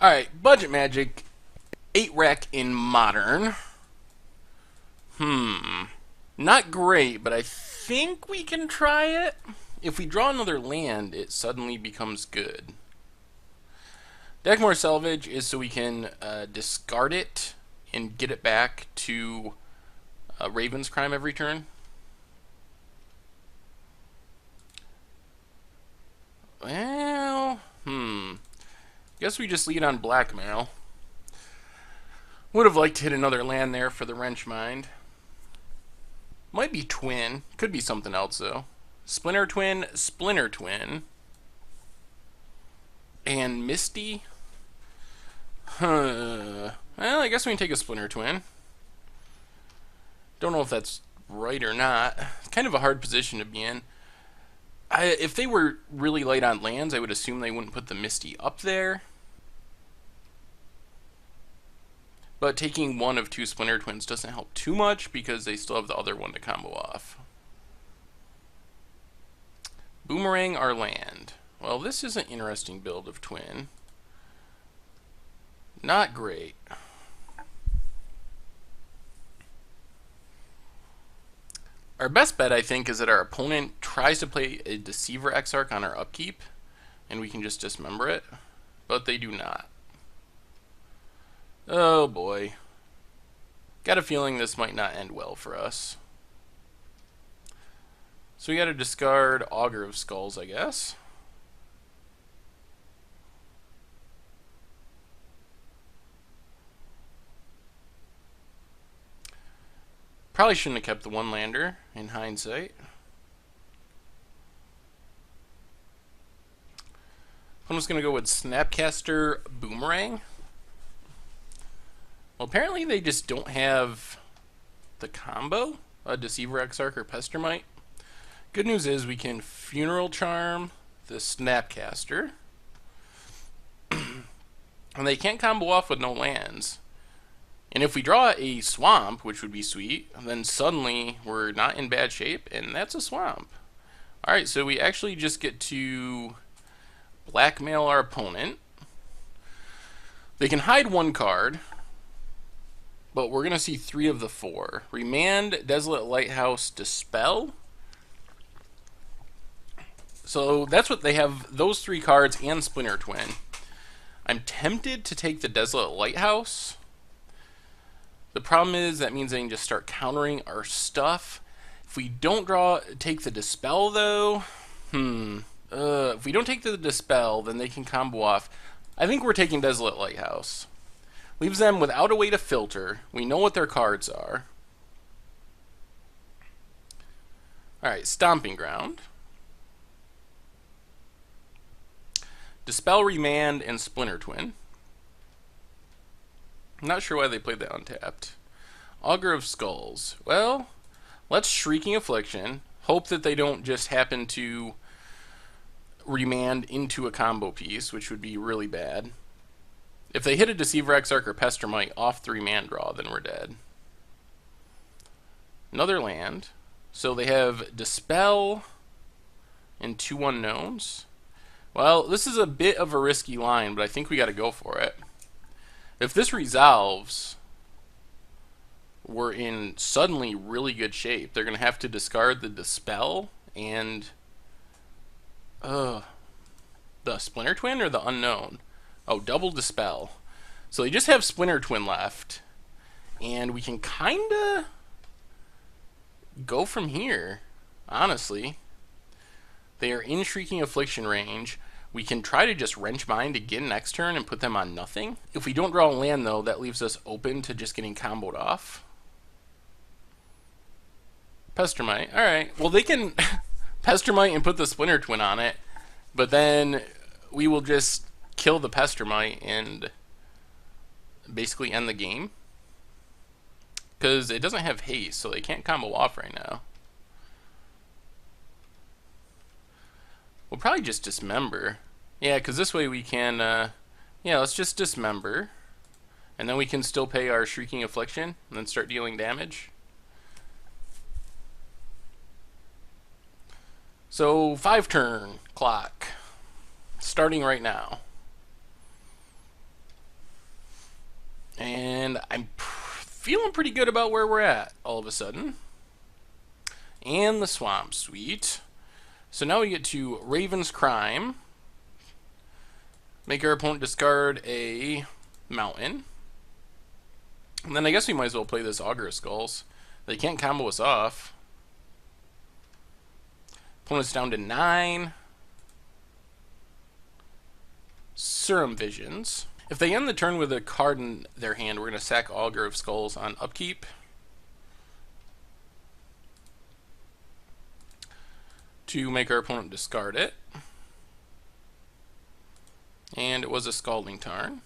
Alright, Budget Magic, 8 rec in Modern. Not great, but I think we can try it. If we draw another land, it suddenly becomes good. Deckmore Salvage is so we can discard it and get it back to Raven's Crime every turn. Well, guess we just lead on Blackmail. Would have liked to hit another land there for the Wrench Mind. Might be Twin. Could be something else, though. Splinter Twin, Splinter Twin. And Misty? Well, I guess we can take a Splinter Twin. Don't know if that's right or not. It's kind of a hard position to be in. If they were really light on lands, I would assume they wouldn't put the Misty up there. But taking one of two Splinter Twins doesn't help too much because they still have the other one to combo off. Boomerang our land. Well, this is an interesting build of Twin. Not great. Our best bet, I think, is that our opponent tries to play a Deceiver Exarch on our upkeep, and we can just dismember it, but they do not. Oh boy. Got a feeling this might not end well for us. So we gotta discard Augur of Skulls, I guess. Probably shouldn't have kept the one-lander, in hindsight. I'm just gonna go with Snapcaster Boomerang. Well, apparently they just don't have the combo, a Deceiver Exarch or Pestermite. Good news is we can Funeral Charm the Snapcaster. And they can't combo off with no lands. And if we draw a swamp, which would be sweet, then suddenly we're not in bad shape, and that's a swamp. Alright, so we actually just get to blackmail our opponent. They can hide one card, but we're going to see 3 of the 4. Remand, Desolate Lighthouse, Dispel. So that's what they have, those 3 cards and Splinter Twin. I'm tempted to take the Desolate Lighthouse. The problem is that means they can just start countering our stuff. If we don't take the Dispel though, if we don't take the Dispel, then they can combo off. I think we're taking Desolate Lighthouse. Leaves them without a way to filter. We know what their cards are. Alright, Stomping Ground. Dispel, Remand, and Splinter Twin. I'm not sure why they played that untapped. Augur of Skulls. Well, let's Shrieking Affliction. Hope that they don't just happen to remand into a combo piece, which would be really bad. If they hit a Deceiver Exarch or Pestermite off the remand draw, then we're dead. Another land. So they have Dispel and 2 unknowns. Well, this is a bit of a risky line, but I think we got to go for it. If this resolves, we're in suddenly really good shape. They're going to have to discard the Dispel and the Splinter Twin or the Unknown. Oh, double Dispel. So they just have Splinter Twin left, and we can kind of go from here, honestly. They are in Shrieking Affliction range. We can try to just Wrench Mind again next turn and put them on nothing. If we don't draw a land, though, that leaves us open to just getting comboed off. Pestermite. Alright, well they can Pestermite and put the Splinter Twin on it, but then we will just kill the Pestermite and basically end the game. Because it doesn't have haste, so they can't combo off right now. We'll probably just dismember. Yeah, because this way we can, yeah, let's just dismember. And then we can still pay our Shrieking Affliction and then start dealing damage. So, 5-turn clock. Starting right now. And I'm feeling pretty good about where we're at all of a sudden. And the Swamp, sweet. So now we get to Raven's Crime. Make our opponent discard a mountain. And then I guess we might as well play this Augur of Skulls. They can't combo us off. Opponent's down to 9. Serum Visions. If they end the turn with a card in their hand, we're going to sack Augur of Skulls on upkeep. To make our opponent discard it. And it was a Scalding Tarn.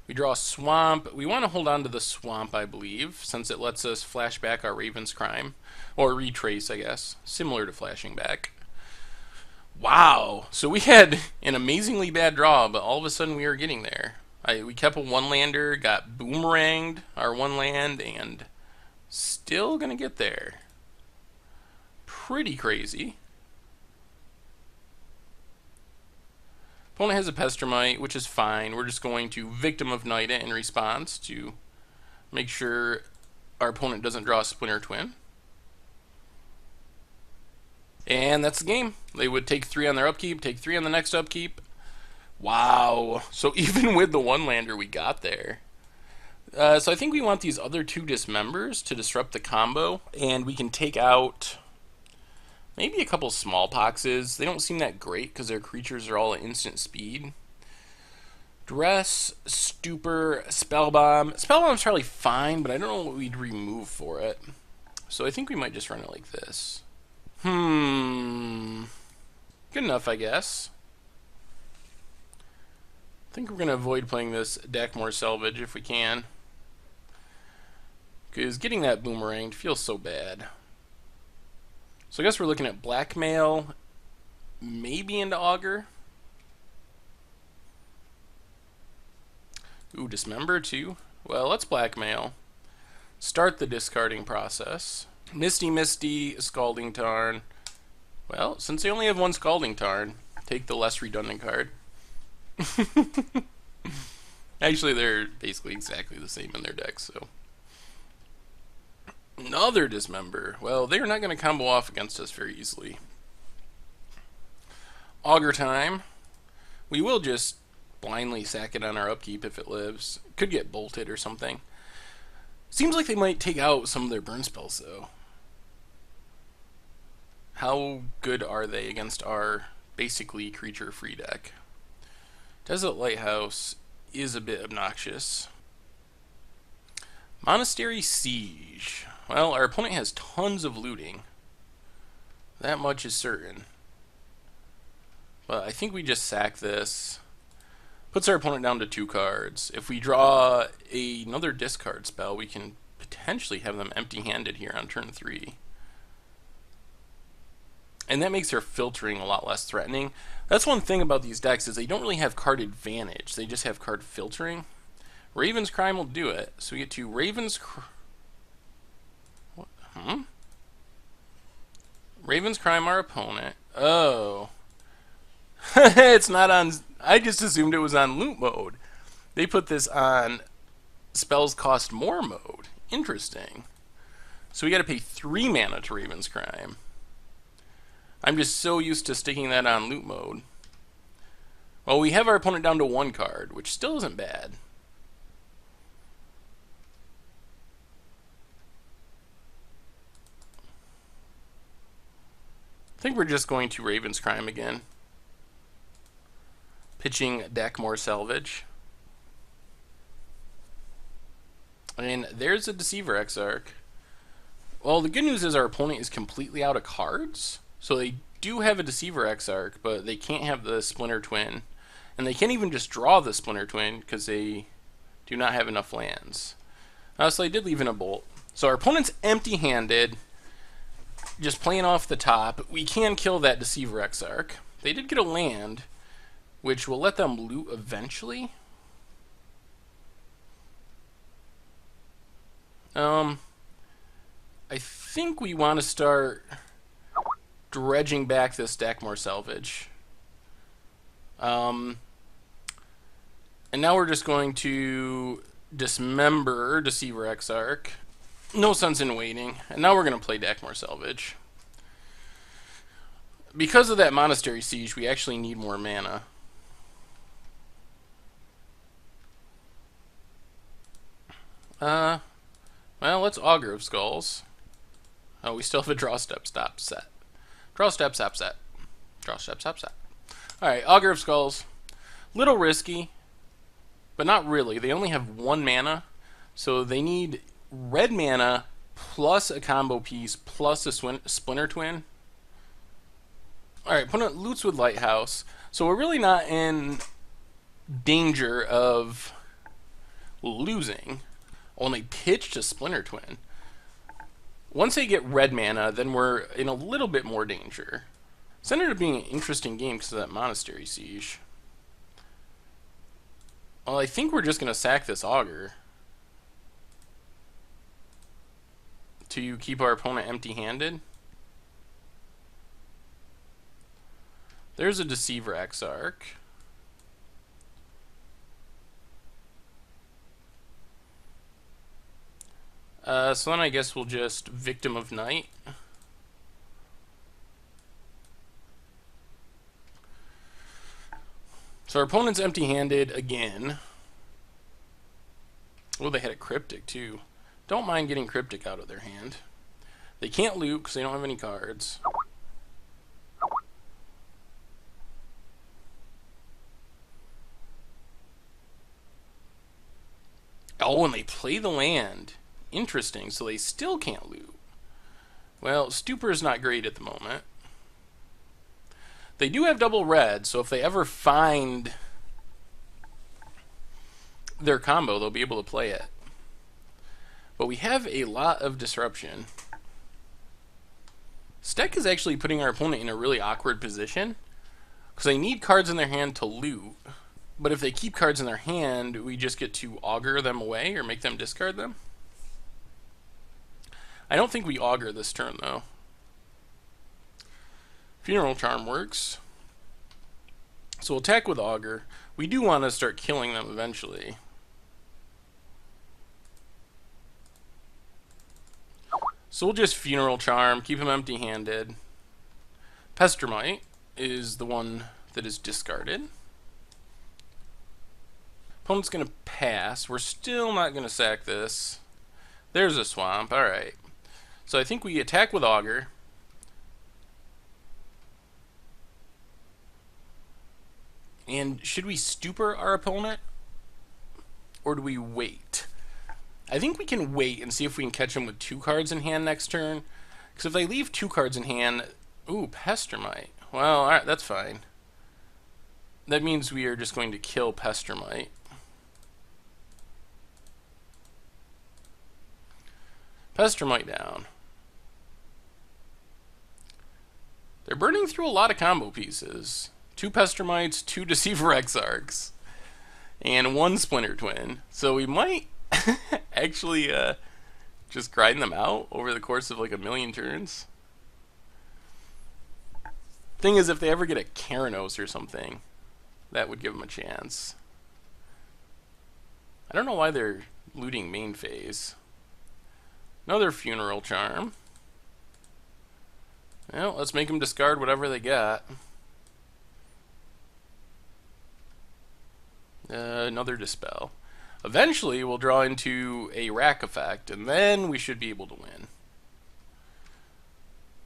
We draw a Swamp. We want to hold on to the Swamp, I believe, since it lets us flash back our Raven's Crime. Or retrace, I guess. Similar to flashing back. Wow! So we had an amazingly bad draw, but all of a sudden we were getting there. We kept a one-lander, got boomeranged our one land, and still gonna get there. Pretty crazy. Opponent has a Pestermite, which is fine. We're just going to Victim of Night it in response to make sure our opponent doesn't draw a Splinter Twin. And that's the game. They would take 3 on their upkeep, take 3 on the next upkeep. Wow. So even with the one-lander, we got there. So I think we want these other 2 Dismembers to disrupt the combo, and we can take out maybe a couple Smallpoxes. They don't seem that great because their creatures are all at instant speed. Dress, Stupor, Spellbomb. Spellbomb's probably fine, but I don't know what we'd remove for it. So I think we might just run it like this. Good enough, I guess. I think we're going to avoid playing this Dakmor Salvage if we can. Because getting that boomeranged feels so bad. So I guess we're looking at Blackmail, maybe into Augur. Ooh, Dismember too. Well, let's Blackmail. Start the discarding process. Misty, Scalding Tarn. Well, since they only have 1 Scalding Tarn, take the less redundant card. Actually, they're basically exactly the same in their deck, so. Another Dismember. Well, they're not going to combo off against us very easily. Augur time. We will just blindly sack it on our upkeep if it lives. Could get bolted or something. Seems like they might take out some of their burn spells, though. How good are they against our basically creature-free deck? Desert Lighthouse is a bit obnoxious. Monastery Siege. Well, our opponent has tons of looting. That much is certain. But I think we just sack this. Puts our opponent down to 2 cards. If we draw another discard spell, we can potentially have them empty-handed here on turn 3. And that makes their filtering a lot less threatening. That's one thing about these decks is they don't really have card advantage. They just have card filtering. Raven's Crime will do it. So we get to Raven's Raven's Crime our opponent. Oh. It's not on... I just assumed it was on loot mode. They put this on spells cost more mode. Interesting. So we got to pay 3 mana to Raven's Crime. I'm just so used to sticking that on loot mode. Well, we have our opponent down to 1 card, which still isn't bad. I think we're just going to Raven's Crime again. Pitching Dakmor Salvage. And there's a Deceiver Exarch. Well, the good news is our opponent is completely out of cards. So they do have a Deceiver Exarch, but they can't have the Splinter Twin. And they can't even just draw the Splinter Twin because they do not have enough lands. So they did leave in a Bolt. So our opponent's empty-handed, just playing off the top. We can kill that Deceiver Exarch. They did get a land, which will let them loot eventually. I think we want to start dredging back this Dakmor Salvage. And now we're just going to Dismember, Deceiver Exarch. No sense in waiting. And now we're going to play Dakmor Salvage. Because of that Monastery Siege, we actually need more mana. Well, let's Augur of Skulls. Oh, we still have a Draw Step Stop set. Draw Step Stop set. Draw Step Stop set. Alright, Augur of Skulls. Little risky, but not really. They only have 1 mana, so they need red mana plus a combo piece plus a Splinter Twin. Alright, opponent loots with Lighthouse. So we're really not in danger of losing. Only pitch to Splinter Twin. Once they get red mana, then we're in a little bit more danger. It's ended up being an interesting game because of that Monastery Siege. Well, I think we're just going to sack this Augur to keep our opponent empty-handed. There's a Deceiver Exarch. So then I guess we'll just Victim of Night. So our opponent's empty-handed again. Oh, they had a Cryptic too. Don't mind getting Cryptic out of their hand. They can't loot because they don't have any cards. Oh, and they play the land. Interesting, so they still can't loot. Well, Stupor's not great at the moment. They do have double red, so if they ever find their combo, they'll be able to play it. But we have a lot of disruption. Steck is actually putting our opponent in a really awkward position because they need cards in their hand to loot. But if they keep cards in their hand, we just get to Augur them away or make them discard them. I don't think we Augur this turn, though. Funeral Charm works. So we'll attack with Augur. We do want to start killing them eventually. So we'll just Funeral Charm, keep him empty-handed. Pestermite is the one that is discarded. Opponent's going to pass. We're still not going to sack this. There's a swamp. Alright. So I think we attack with Augur. And should we stupor our opponent? Or do we wait? I think we can wait and see if we can catch him with 2 cards in hand next turn. Because if they leave 2 cards in hand... Ooh, Pestermite. Well, alright, that's fine. That means we are just going to kill Pestermite. Pestermite down. They're burning through a lot of combo pieces. 2 Pestermites, 2 Deceiver Exarchs, and 1 Splinter Twin. So we might actually just grind them out over the course of like a million turns. Thing is, if they ever get a Keranos or something, that would give them a chance. I don't know why they're looting main phase. Another Funeral Charm. Well, let's make them discard whatever they got. Another Dispel. Eventually, we'll draw into a rack effect, and then we should be able to win.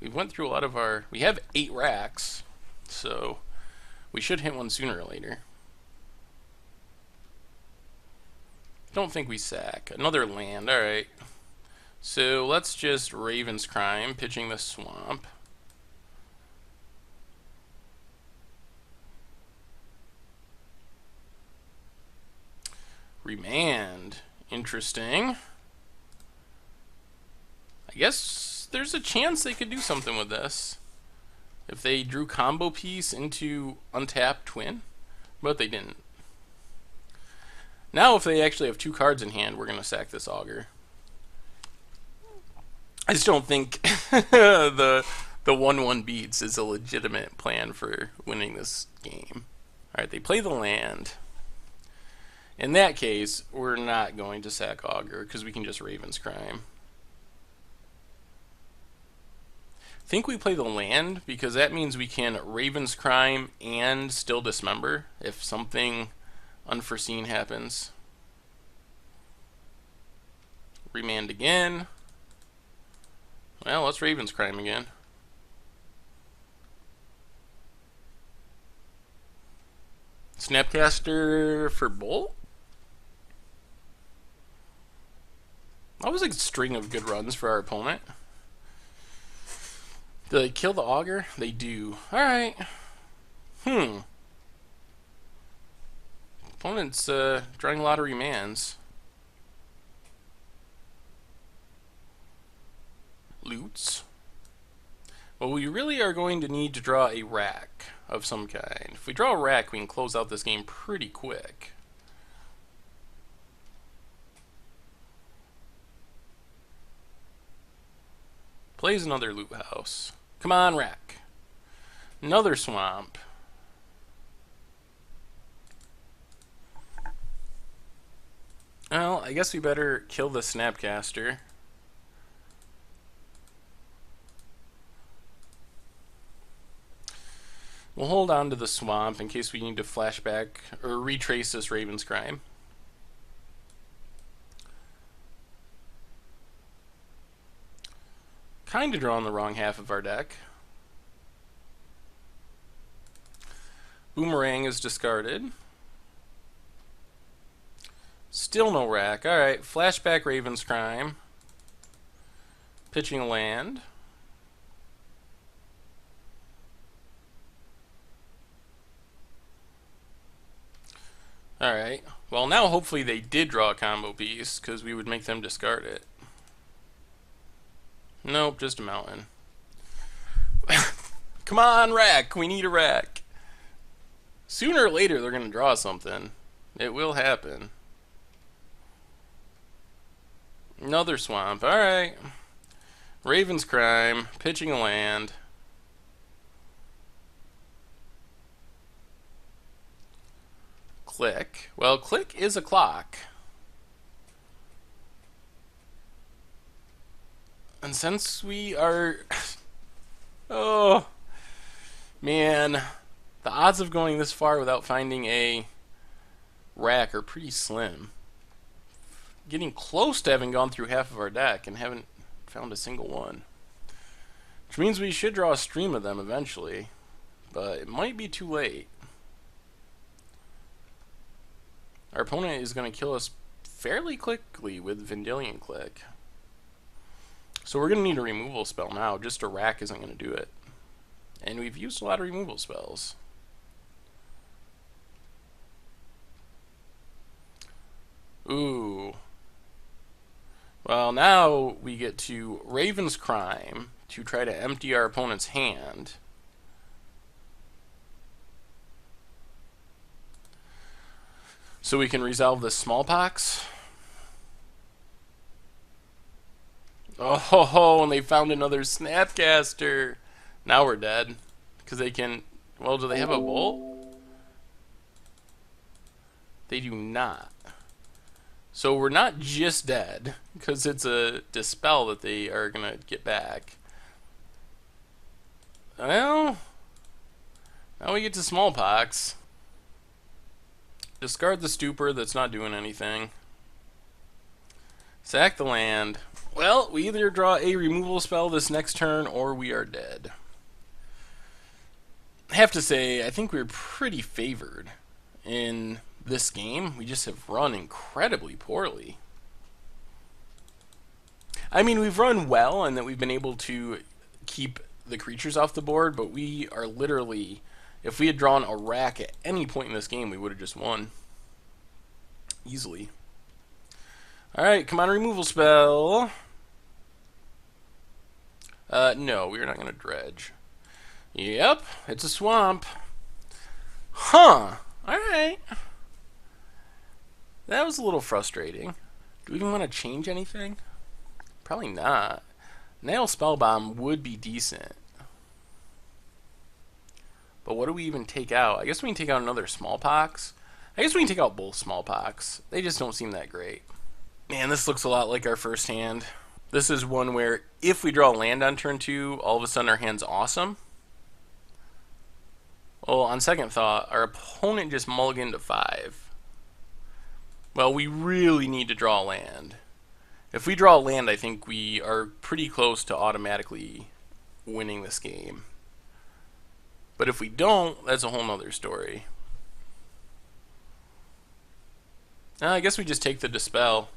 We went through a lot of our... We have 8 racks, so we should hit one sooner or later. Don't think we sack. Another land, alright. So let's just Raven's Crime, pitching the swamp. Remand. Interesting. I guess there's a chance they could do something with this. If they drew combo piece into untapped twin. But they didn't. Now if they actually have 2 cards in hand, we're going to sack this Augur. I just don't think the 1-1 beats is a legitimate plan for winning this game. Alright, they play the land. In that case, we're not going to sack Augur because we can just Raven's Crime. I think we play the land because that means we can Raven's Crime and still Dismember if something unforeseen happens. Remand again. Well, let's Raven's Crime again. Snapcaster for Bolt? That was a string of good runs for our opponent. Do they kill the Augur? They do. Alright. Opponent's drawing a lot of remands. Loots. Well, we really are going to need to draw a rack of some kind. If we draw a rack, we can close out this game pretty quick. Plays another loot house. Come on, rack. Another swamp. Well, I guess we better kill the Snapcaster. We'll hold on to the swamp in case we need to flashback or retrace this Raven's Crime. Kind of drawing the wrong half of our deck. Boomerang is discarded. Still no rack. Alright, flashback Raven's Crime. Pitching a land. Alright, well now hopefully they did draw a combo piece, because we would make them discard it. Nope, just a mountain. Come on, rack! We need a rack! Sooner or later they're going to draw something. It will happen. Another swamp, alright. Raven's Crime, pitching a land. Click. Well, click is a clock. And since we are... oh, man. The odds of going this far without finding a rack are pretty slim. Getting close to having gone through half of our deck and haven't found a single one. Which means we should draw a stream of them eventually. But it might be too late. Our opponent is going to kill us fairly quickly with Vendilion Click. So we're going to need a removal spell now. Just a rack isn't going to do it. And we've used a lot of removal spells. Ooh. Well, now we get to Raven's Crime to try to empty our opponent's hand. So we can resolve this smallpox. Oh ho ho, and they found another Snapcaster. Now we're dead. Because they can... well, do they have a bolt? They do not. So we're not just dead, because it's a dispel that they are going to get back. Well, now we get to smallpox. Discard the stupor that's not doing anything. Sack the land. Well, we either draw a removal spell this next turn or we are dead. I have to say, I think we're pretty favored in this game. We just have run incredibly poorly. I mean, we've run well and that we've been able to keep the creatures off the board, but we are literally... if we had drawn a rack at any point in this game, we would have just won. Easily. Alright, come on, removal spell. No, we're not going to dredge. Yep, it's a swamp. Huh. Alright. That was a little frustrating. Do we even want to change anything? Probably not. Nail Spellbomb would be decent. But what do we even take out? I guess we can take out another smallpox. I guess we can take out both smallpox. They just don't seem that great. Man, this looks a lot like our first hand. This is one where if we draw land on turn 2, all of a sudden our hand's awesome. Well, on second thought, our opponent just mulliganed to 5. Well, we really need to draw land. If we draw land, I think we are pretty close to automatically winning this game. But if we don't, that's a whole nother story. I guess we just take the Dispel.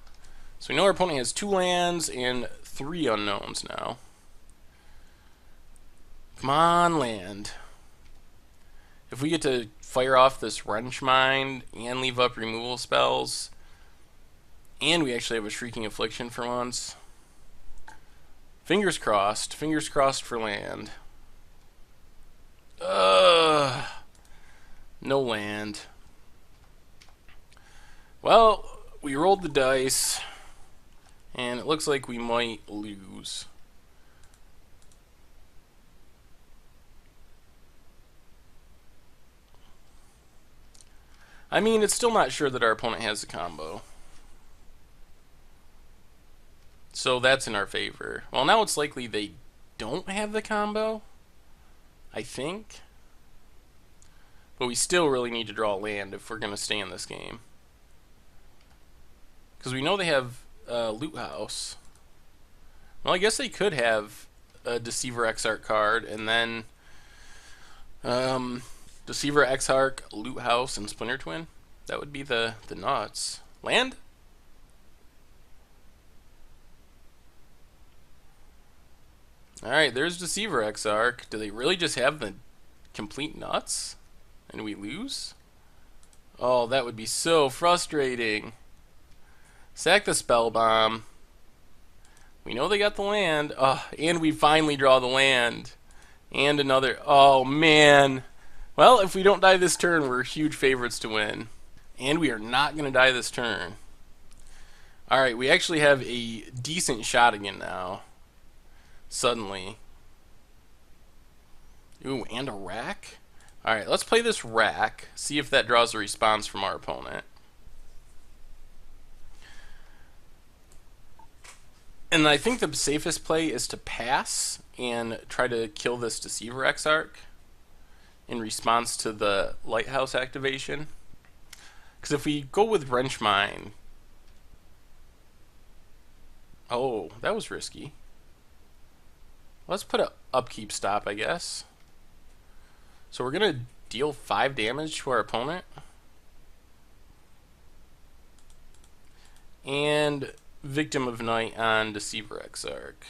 So we know our opponent has 2 lands and 3 unknowns now. Come on, land. If we get to fire off this Wrench Mind and leave up removal spells, and we actually have a Shrieking Affliction for once. Fingers crossed for land. No land. Well, we rolled the dice, and it looks like we might lose. I mean, it's still not sure that our opponent has the combo. So that's in our favor. Well, now it's likely they don't have the combo, I think. But we still really need to draw land if we're going to stay in this game. Because we know they have Loot House. Well, I guess they could have a Deceiver Exarch card, and then Deceiver Exarch, Loot House, and Splinter Twin. That would be the nuts. Land? Alright, there's Deceiver Exarch. Do they really just have the complete nuts? And we lose? Oh, that would be so frustrating. Sack the Spell Bomb. We know they got the land. Oh, and we finally draw the land. And another. Oh, man. Well, if we don't die this turn, we're huge favorites to win. And we are not going to die this turn. Alright, we actually have a decent shot again now. Suddenly. Ooh, and a rack? Alright, let's play this rack. See if that draws a response from our opponent. And I think the safest play is to pass and try to kill this Deceiver Exarch in response to the Lighthouse activation. Because if we go with Wrench Mine... Oh, that was risky. Let's put an upkeep stop, I guess. So we're going to deal 5 damage to our opponent. And Victim of Night on Deceiver Exarch.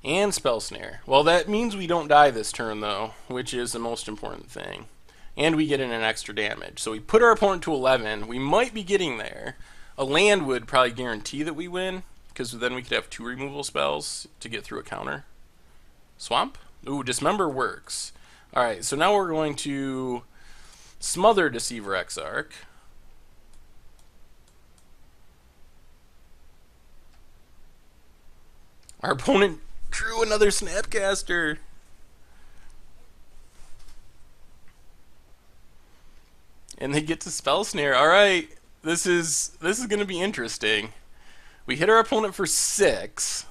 And Spell Snare. Well, that means we don't die this turn, though, which is the most important thing. And we get in an extra damage. So we put our opponent to 11. We might be getting there. A land would probably guarantee that we win, because then we could have 2 removal spells to get through a counter. Swamp? Ooh, Dismember works. Alright, so now we're going to smother Deceiver Exarch. Our opponent drew another Snapcaster. And they get to Spell Snare. Alright, this is going to be interesting. We hit our opponent for 6.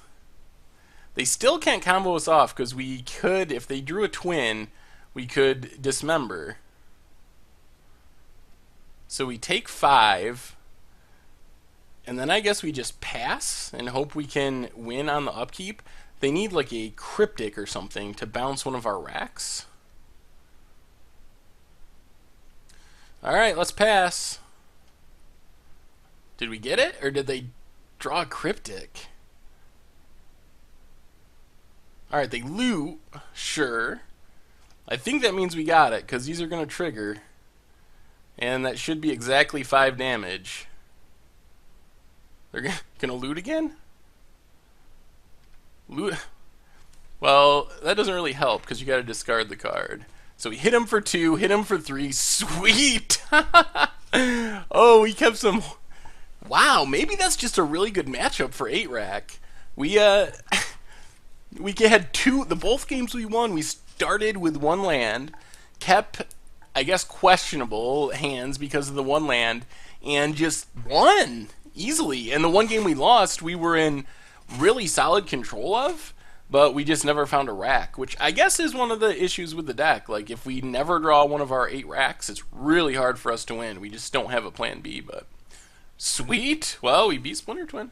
They still can't combo us off because we could, if they drew a twin, we could dismember. So we take 5. And then I guess we just pass and hope we can win on the upkeep. They need like a Cryptic or something to bounce one of our racks. Alright, let's pass. Did we get it? Or did they draw a Cryptic? Alright, they loot. Sure. I think that means we got it, because these are going to trigger. And that should be exactly 5 damage. They're going to loot again? Loot. Well, that doesn't really help, because you got to discard the card. So we hit him for 2, hit him for 3. Sweet! Oh, we kept some... Wow, maybe that's just a really good matchup for 8-rack. We, We had both games we won, we started with one land, kept, I guess, questionable hands because of the one land, and just won easily. And the one game we lost, we were in really solid control of, but we just never found a rack, which I guess is one of the issues with the deck. Like, if we never draw one of our 8 racks, it's really hard for us to win. We just don't have a plan B, but sweet. Well, we beat Splinter Twin.